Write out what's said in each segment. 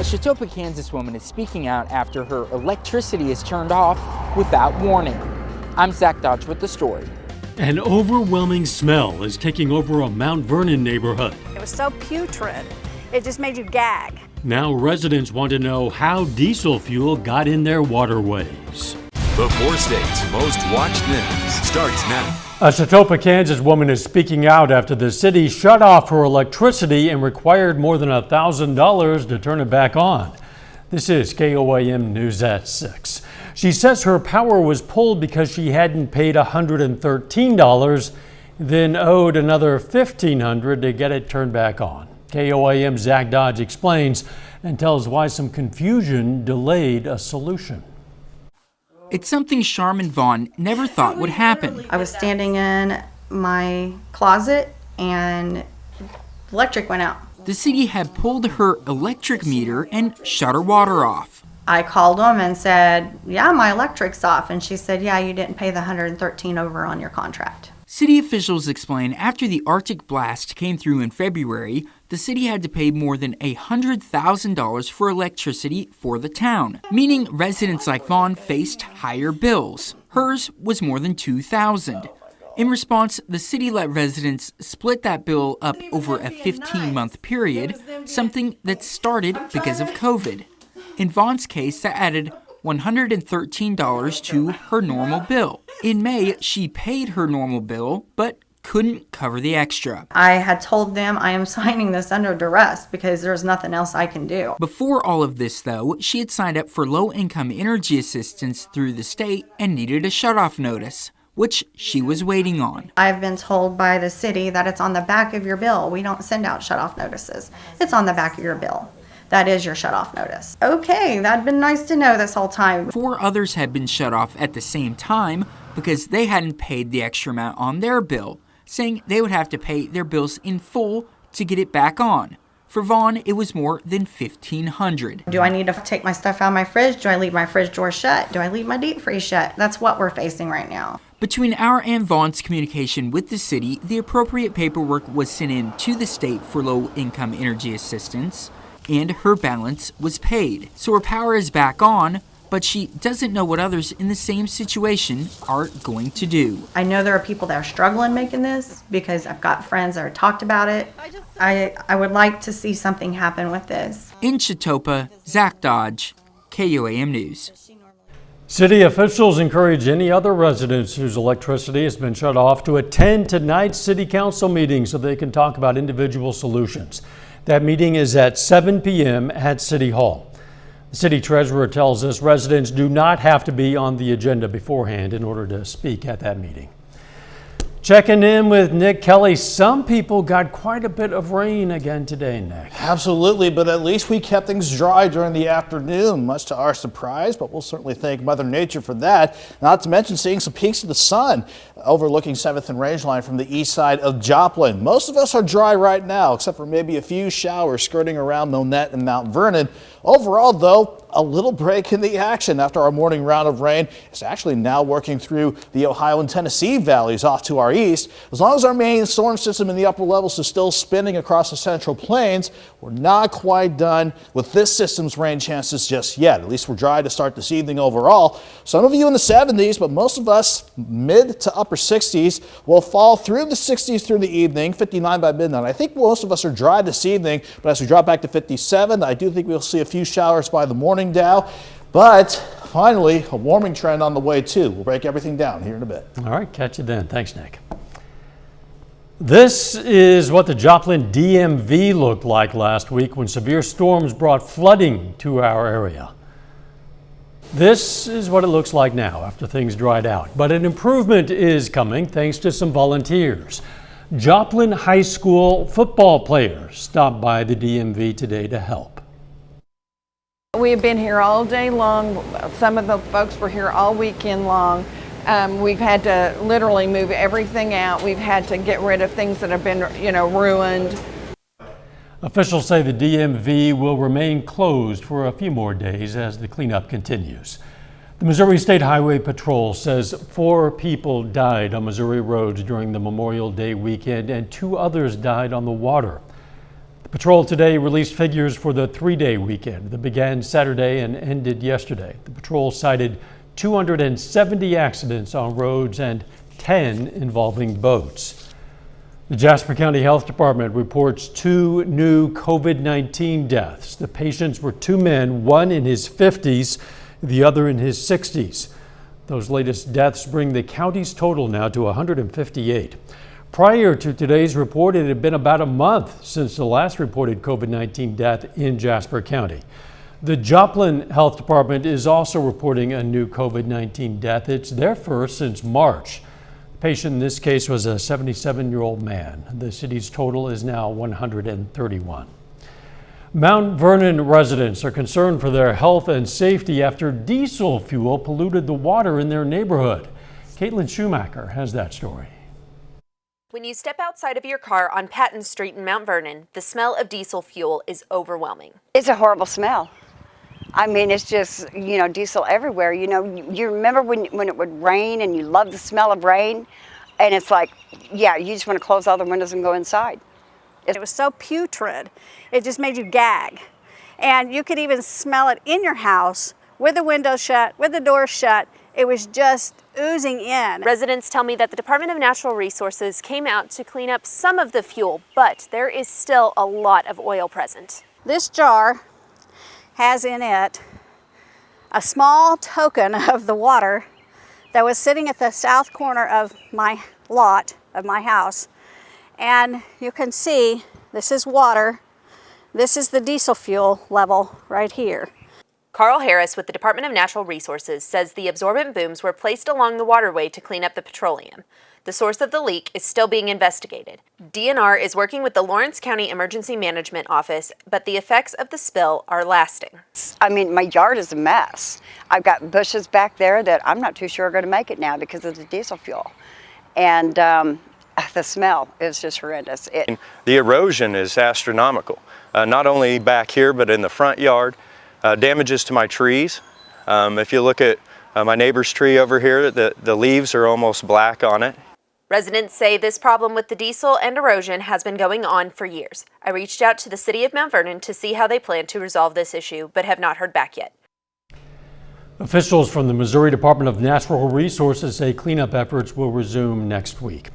Chautauqua, Kansas woman is speaking out after her electricity is turned off without warning. I'm Zach Dodge with the story. An overwhelming smell is taking over a Mount Vernon neighborhood. It was so putrid, it just made you gag. Now residents want to know how diesel fuel got in their waterways. The 4 states' most watched news starts now. A Chautauqua, Kansas woman is speaking out after the city shut off her electricity and required more than $1,000 to turn it back on. This is KOAM News at 6. She says her power was pulled because she hadn't paid $113, then owed another $1,500 to get it turned back on. KOAM's Zach Dodge explains and tells why some confusion delayed a solution. It's something Charmin Vaughn never thought would happen. I was standing in my closet and electric went out. The city had pulled her electric meter and shut her water off. I called them and said, yeah, my electric's off. And she said, yeah, you didn't pay the $113 over on your contract. City officials explain after the Arctic blast came through in February, the city had to pay more than $100,000 for electricity for the town, meaning residents like Vaughn faced higher bills. Hers was more than $2,000. In response, the city let residents split that bill up over a 15-month period, something that started because of COVID. In Vaughn's case, that added $113 to her normal bill. In May, she paid her normal bill, but couldn't cover the extra. I had told them I am signing this under duress because there's nothing else I can do. Before all of this, though, she had signed up for low-income energy assistance through the state and needed a shutoff notice, which she was waiting on. I've been told by the city that it's on the back of your bill. We don't send out shutoff notices. It's on the back of your bill. That is your shutoff notice. Okay, that'd been nice to know this whole time. 4 others had been shut off at the same time because they hadn't paid the extra amount on their bill, saying they would have to pay their bills in full to get it back on. For Vaughn, it was more than $1,500. Do I need to take my stuff out of my fridge? Do I leave my fridge door shut? Do I leave my deep freeze shut? That's what we're facing right now. Between our and Vaughn's communication with the city, the appropriate paperwork was sent in to the state for low-income energy assistance, and her balance was paid. So her power is back on, but she doesn't know what others in the same situation are going to do. I know there are people that are struggling making this because I've got friends that have talked about it. I would like to see something happen with this. In Chautauqua, Zach Dodge, KOAM News. City officials encourage any other residents whose electricity has been shut off to attend tonight's city council meeting so they can talk about individual solutions. That meeting is at 7 p.m. at City Hall. The city treasurer tells us residents do not have to be on the agenda beforehand in order to speak at that meeting. Checking in with Nick Kelly. Some people got quite a bit of rain again today, Nick. Absolutely, but at least we kept things dry during the afternoon, much to our surprise, but we'll certainly thank Mother Nature for that. Not to mention seeing some peeks of the sun overlooking 7th and Rangeline from the east side of Joplin. Most of us are dry right now, except for maybe a few showers skirting around Monette and Mount Vernon. Overall, though, a little break in the action after our morning round of rain. It's actually now working through the Ohio and Tennessee valleys off to our east. As long as our main storm system in the upper levels is still spinning across the central plains, we're not quite done with this system's rain chances just yet. At least we're dry to start this evening overall. Some of you in the 70s, but most of us mid to upper 60s will fall through the 60s through the evening, 59 by midnight. I think most of us are dry this evening, but as we drop back to 57, I do think we'll see a few showers by the morning Dow. But finally, a warming trend on the way too. We'll break everything down here in a bit. All right, catch you then. Thanks, Nick. This is what the Joplin DMV looked like last week when severe storms brought flooding to our area. This is what it looks like now after things dried out. But an improvement is coming thanks to some volunteers. Joplin High School football players stopped by the DMV today to help. We have been here all day long. Some of the folks were here all weekend long. We've had to literally move everything out. We've had to get rid of things that have been, ruined. Officials say the DMV will remain closed for a few more days as the cleanup continues. The Missouri State Highway Patrol says 4 people died on Missouri roads during the Memorial Day weekend and 2 others died on the water. The patrol today released figures for the three-day weekend that began Saturday and ended yesterday. The patrol cited 270 accidents on roads and 10 involving boats. The Jasper County Health Department reports 2 new COVID-19 deaths. The patients were 2 men, one in his 50s, the other in his 60s. Those latest deaths bring the county's total now to 158. Prior to today's report, it had been about a month since the last reported COVID-19 death in Jasper County. The Joplin Health Department is also reporting a new COVID-19 death. It's their first since March. The patient in this case was a 77-year-old man. The city's total is now 131. Mount Vernon residents are concerned for their health and safety after diesel fuel polluted the water in their neighborhood. Caitlin Schumacher has that story. When you step outside of your car on Patton Street in Mount Vernon, the smell of diesel fuel is overwhelming. It's a horrible smell. I mean, it's just, diesel everywhere. You remember when it would rain and you love the smell of rain? And it's like, yeah, you just want to close all the windows and go inside. It was so putrid, it just made you gag. And you could even smell it in your house with the windows shut, with the doors shut. It was just oozing in. Residents tell me that the Department of Natural Resources came out to clean up some of the fuel, but there is still a lot of oil present. This jar has in it a small token of the water that was sitting at the south corner of my lot, of my house. And you can see this is water. This is the diesel fuel level right here. Carl Harris with the Department of Natural Resources says the absorbent booms were placed along the waterway to clean up the petroleum. The source of the leak is still being investigated. DNR is working with the Lawrence County Emergency Management Office, but the effects of the spill are lasting. I mean, my yard is a mess. I've got bushes back there that I'm not too sure are going to make it now because of the diesel fuel. And the smell is just horrendous. The erosion is astronomical, not only back here, but in the front yard. Damages to my trees. If you look at my neighbor's tree over here, the leaves are almost black on it. Residents say this problem with the diesel and erosion has been going on for years. I reached out to the city of Mount Vernon to see how they plan to resolve this issue, but have not heard back yet. Officials from the Missouri Department of Natural Resources say cleanup efforts will resume next week.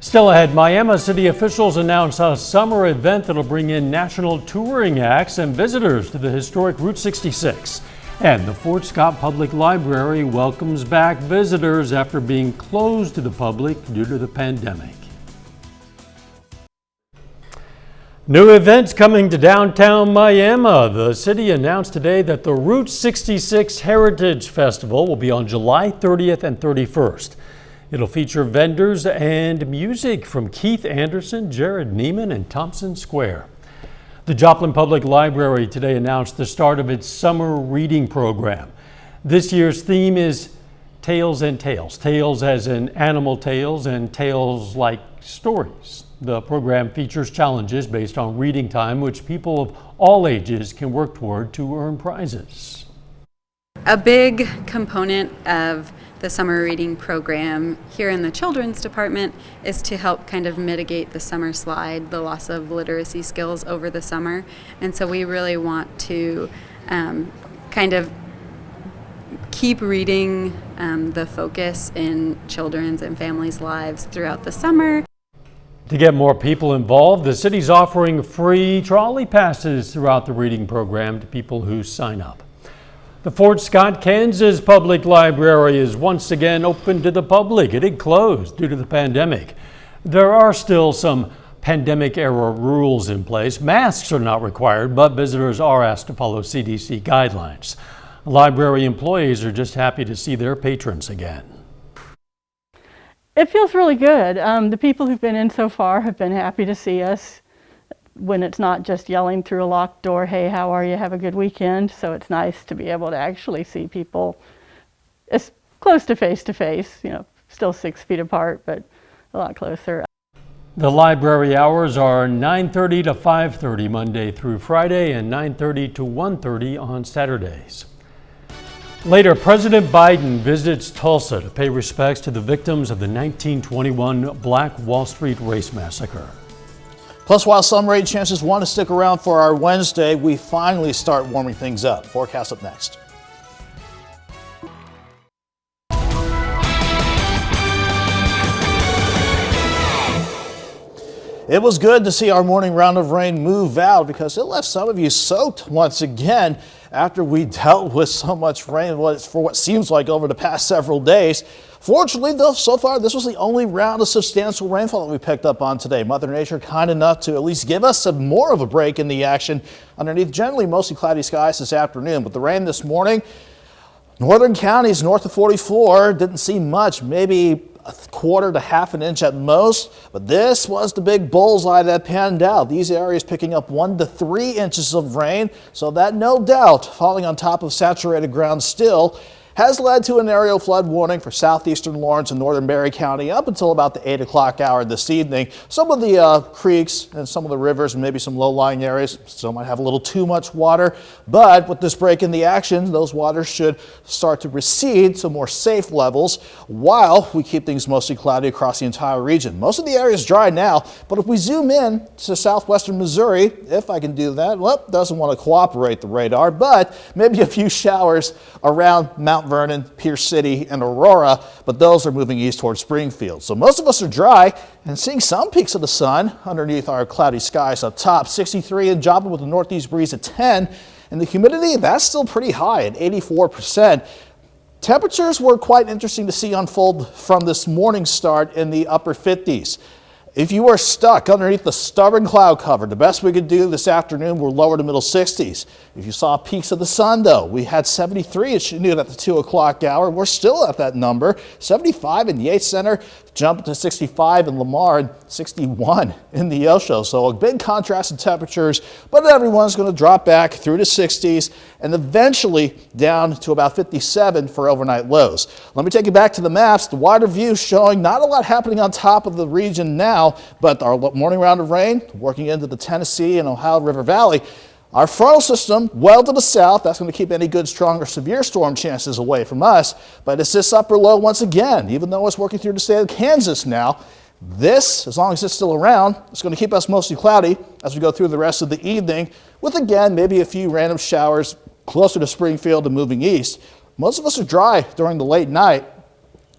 Still ahead, Miami city officials announce a summer event that'll bring in national touring acts and visitors to the historic Route 66. And the Fort Scott Public Library welcomes back visitors after being closed to the public due to the pandemic. New events coming to downtown Miami. The city announced today that the Route 66 Heritage Festival will be on July 30th and 31st. It'll feature vendors and music from Keith Anderson, Jared Neiman, and Thompson Square. The Joplin Public Library today announced the start of its summer reading program. This year's theme is Tales and Tales. Tales as in animal tales and tales like stories. The program features challenges based on reading time, which people of all ages can work toward to earn prizes. A big component of the summer reading program here in the children's department is to help kind of mitigate the summer slide, the loss of literacy skills over the summer. And so we really want to kind of keep reading the focus in children's and families' lives throughout the summer. To get more people involved, the city's offering free trolley passes throughout the reading program to people who sign up. The Fort Scott, Kansas Public Library is once again open to the public. It had closed due to the pandemic. There are still some pandemic-era rules in place. Masks are not required, but visitors are asked to follow CDC guidelines. Library employees are just happy to see their patrons again. It feels really good. The people who've been in so far have been happy to see us when it's not just yelling through a locked door, hey, how are you, have a good weekend. So it's nice to be able to actually see people as close to face, still 6 feet apart, but a lot closer. The library hours are 9:30 to 5:30 Monday through Friday and 9:30 to 1:30 on Saturdays. Later, President Biden visits Tulsa to pay respects to the victims of the 1921 Black Wall Street race massacre. Plus, while some rain chances want to stick around for our Wednesday, we finally start warming things up. Forecast up next. It was good to see our morning round of rain move out because it left some of you soaked once again after we dealt with so much rain for what seems like over the past several days. Fortunately, though, so far this was the only round of substantial rainfall that we picked up on today. Mother Nature kind enough to at least give us some more of a break in the action underneath generally mostly cloudy skies this afternoon. But the rain this morning, northern counties north of 44 didn't see much, maybe a quarter to half an inch at most, but this was the big bullseye that panned out. These areas picking up 1 to 3 inches of rain, so that no doubt falling on top of saturated ground still has led to an aerial flood warning for southeastern Lawrence and northern Berry County up until about the 8 o'clock hour this evening. Some of the creeks and some of the rivers and maybe some low-lying areas still might have a little too much water, but with this break in the action, those waters should start to recede to more safe levels while we keep things mostly cloudy across the entire region. Most of the area is dry now, but if we zoom in to southwestern Missouri, if I can do that, well, doesn't want to cooperate the radar, but maybe a few showers around Mount Vernon, Pierce City, and Aurora, but those are moving east towards Springfield. So most of us are dry and seeing some peaks of the sun underneath our cloudy skies up top. 63 in Joplin with a northeast breeze at 10, and the humidity, that's still pretty high at 84%. Temperatures were quite interesting to see unfold from this morning start in the upper 50s. If you are stuck underneath the stubborn cloud cover, the best we could do this afternoon were lower to middle 60s. If you saw peaks of the sun, though, we had 73 at Chanute at the 2 o'clock hour. We're still at that number. 75 in Yates Center, jump to 65 in Lamar, and 61 in the Osho. So a big contrast in temperatures, but everyone's going to drop back through the 60s and eventually down to about 57 for overnight lows. Let me take you back to the maps. The wider view showing not a lot happening on top of the region now, but our morning round of rain working into the Tennessee and Ohio River Valley. Our frontal system well to the south, that's going to keep any good, strong, or severe storm chances away from us. But it's this upper low once again, even though it's working through the state of Kansas now. This, as long as it's still around, it's going to keep us mostly cloudy as we go through the rest of the evening, with again maybe a few random showers closer to Springfield and moving east. Most of us are dry during the late night,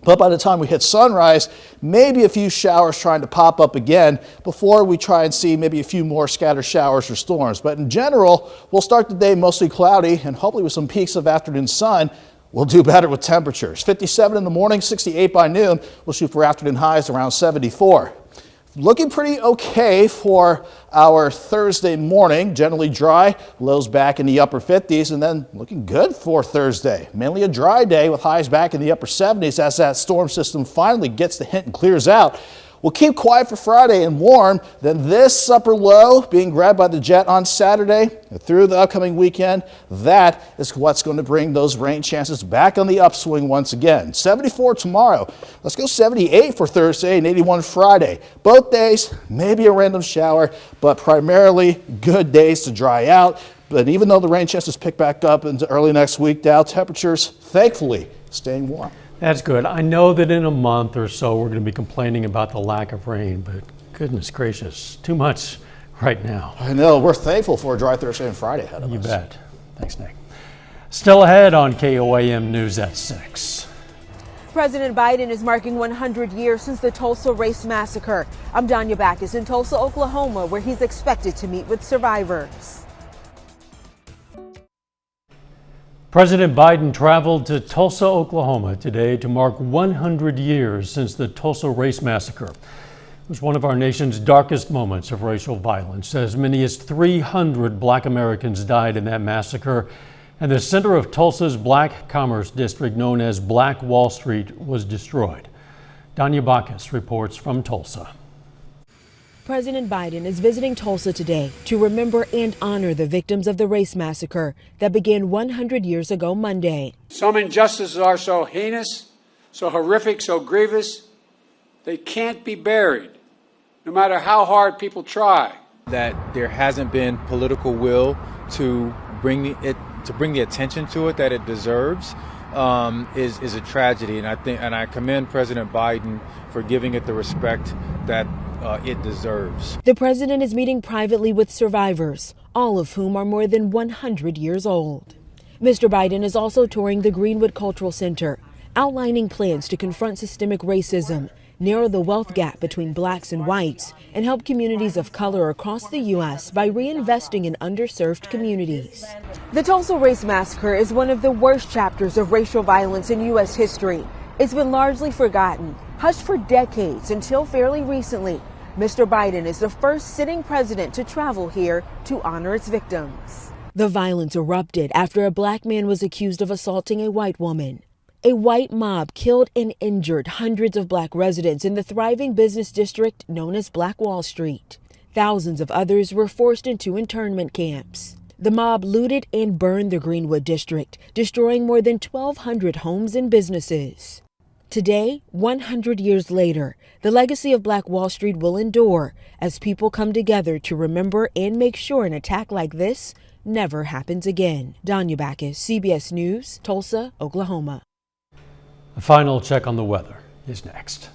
but by the time we hit sunrise, maybe a few showers trying to pop up again before we try and see maybe a few more scattered showers or storms. But in general, we'll start the day mostly cloudy and hopefully with some peaks of afternoon sun. We'll do better with temperatures. 57 in the morning, 68 by noon. We'll shoot for afternoon highs around 74. Looking pretty okay for our Thursday morning, generally dry, lows back in the upper 50s, and then looking good for Thursday. Mainly a dry day with highs back in the upper 70s as that storm system finally gets the hint and clears out. We'll keep quiet for Friday and warm, then this upper low being grabbed by the jet on Saturday through the upcoming weekend. That is what's going to bring those rain chances back on the upswing once again. 74 tomorrow. Let's go 78 for Thursday and 81 Friday. Both days, maybe a random shower, but primarily good days to dry out. But even though the rain chances pick back up into early next week, Dow temperatures, thankfully, staying warm. That's good. I know that in a month or so we're going to be complaining about the lack of rain, but goodness gracious, too much right now. I know. We're thankful for a dry Thursday and Friday ahead of us. You bet. Thanks, Nick. Still ahead on KOAM News at 6. President Biden is marking 100 years since the Tulsa race massacre. I'm Danya Backus in Tulsa, Oklahoma, where he's expected to meet with survivors. President Biden traveled to Tulsa, Oklahoma today to mark 100 years since the Tulsa race massacre. It was one of our nation's darkest moments of racial violence. As many as 300 Black Americans died in that massacre, and the center of Tulsa's Black Commerce District, known as Black Wall Street, was destroyed. Danya Backus reports from Tulsa. President Biden is visiting Tulsa today to remember and honor the victims of the race massacre that began 100 years ago Monday. Some injustices are so heinous, so horrific, so grievous, they can't be buried, no matter how hard people try. That there hasn't been political will to bring the attention to it that it deserves is a tragedy, and I commend President Biden for giving it the respect that it deserves. The president is meeting privately with survivors, all of whom are more than 100 years old. Mr. Biden is also touring the Greenwood Cultural Center, outlining plans to confront systemic racism, narrow the wealth gap between blacks and whites, and help communities of color across the U.S. by reinvesting in underserved communities. The Tulsa Race Massacre is one of the worst chapters of racial violence in U.S. history. It's been largely forgotten, hushed for decades until fairly recently. Mr. Biden is the first sitting president to travel here to honor its victims. The violence erupted after a black man was accused of assaulting a white woman. A white mob killed and injured hundreds of black residents in the thriving business district known as Black Wall Street. Thousands of others were forced into internment camps. The mob looted and burned the Greenwood district, destroying more than 1,200 homes and businesses. Today, 100 years later, the legacy of Black Wall Street will endure as people come together to remember and make sure an attack like this never happens again. Danya Backus, CBS News, Tulsa, Oklahoma. A final check on the weather is next.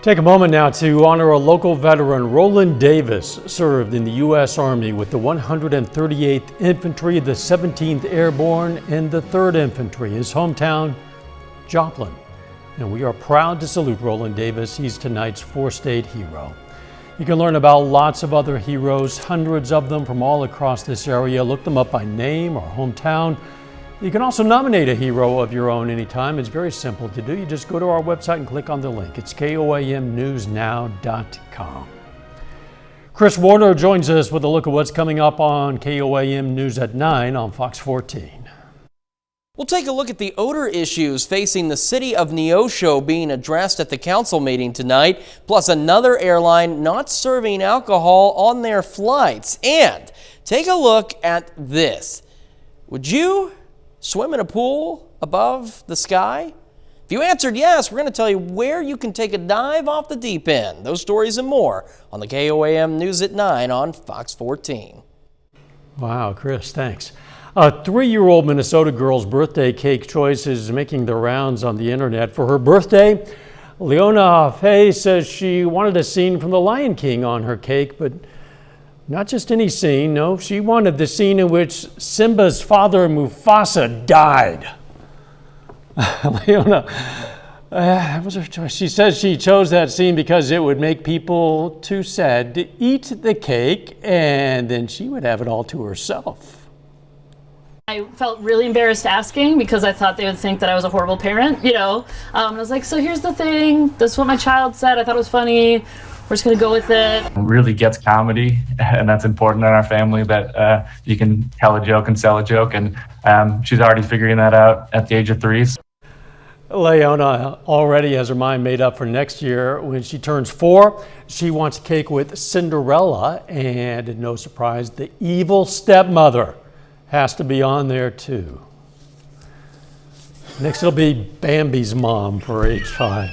Take a moment now to honor a local veteran. Roland Davis served in the U.S. Army with the 138th Infantry, the 17th Airborne, and the 3rd Infantry. His hometown, Joplin. And we are proud to salute Roland Davis. He's tonight's 4-state hero. You can learn about lots of other heroes, hundreds of them from all across this area. Look them up by name or hometown. You can also nominate a hero of your own anytime. It's very simple to do. You just go to our website and click on the link. It's KOAMnewsnow.com. Chris Warner joins us with a look at what's coming up on KOAM News at 9 on Fox 14. We'll take a look at the odor issues facing the city of Neosho being addressed at the council meeting tonight, plus another airline not serving alcohol on their flights. And take a look at this. Would you swim in a pool above the sky? If you answered yes, we're going to tell you where you can take a dive off the deep end. Those stories and more on the KOAM News at 9 on Fox 14. Wow, Chris, thanks. A 3-year-old Minnesota girl's birthday cake choice is making the rounds on the internet. For her birthday, Leona Fay says she wanted a scene from The Lion King on her cake, but not just any scene. No, she wanted the scene in which Simba's father, Mufasa, died. Leona, that was her choice. She says she chose that scene because it would make people too sad to eat the cake, and then she would have it all to herself. I felt really embarrassed asking because I thought they would think that I was a horrible parent, you know. I was like, so here's the thing. This is what my child said. I thought it was funny. We're just going to go with it. It really gets comedy, and that's important in our family, that you can tell a joke and sell a joke. And she's already figuring that out at the age of 3. Leona already has her mind made up for next year. When she turns 4, she wants a cake with Cinderella, and no surprise, the evil stepmother has to be on there too. Next it'll be Bambi's mom for age 5.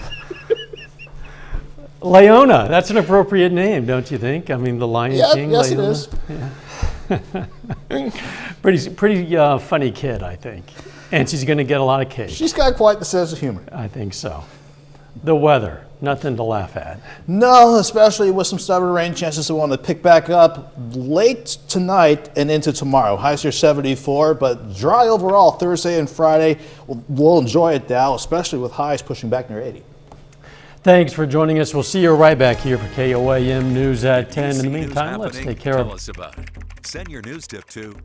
Leona, that's an appropriate name, don't you think? I mean, the Lion King. Yes, Leona. it is. Yeah. pretty funny kid, I think. And she's going to get a lot of cake. She's got quite the sense of humor. I think so. The weather, nothing to laugh at. No, especially with some stubborn rain chances that want to pick back up late tonight and into tomorrow. Highs are 74, but dry overall Thursday and Friday. We'll enjoy it now, especially with highs pushing back near 80. Thanks for joining us. We'll see you right back here for KOAM News at 10. In the meantime, let's take care of it. Tell us about it. Send your news tip to